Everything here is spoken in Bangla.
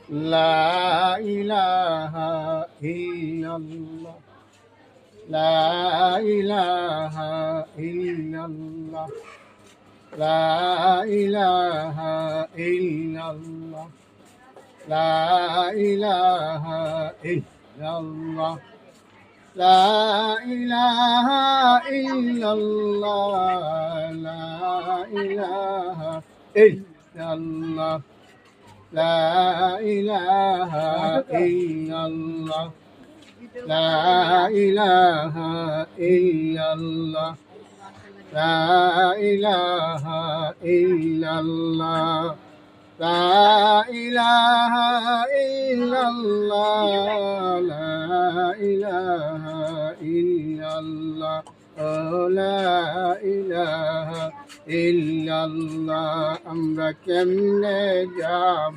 লা ইলাহা ইল্লাল্লাহ, লা ইলাহা ইল্লাল্লাহ, লা ইলাহা ইল্লাল্লাহ, লা ইলাহা ইল্লাল্লাহ, লা ইলাহা ইল্লাল্লাহ, লা ইলাহা ইল্লাল্লাহ, লা ইলাহা ইল্লাল্লাহ, লা ইলাহা ইল্লাল্লাহ, লা ইলাহা ইল্লাল্লাহ, লা ইলাহা ইল্লাল্লাহ, লা ইলাহা ইল্লাল্লাহ, লা ইলাহা ইল্লাল্লাহ। আমরা কেমনে যাব?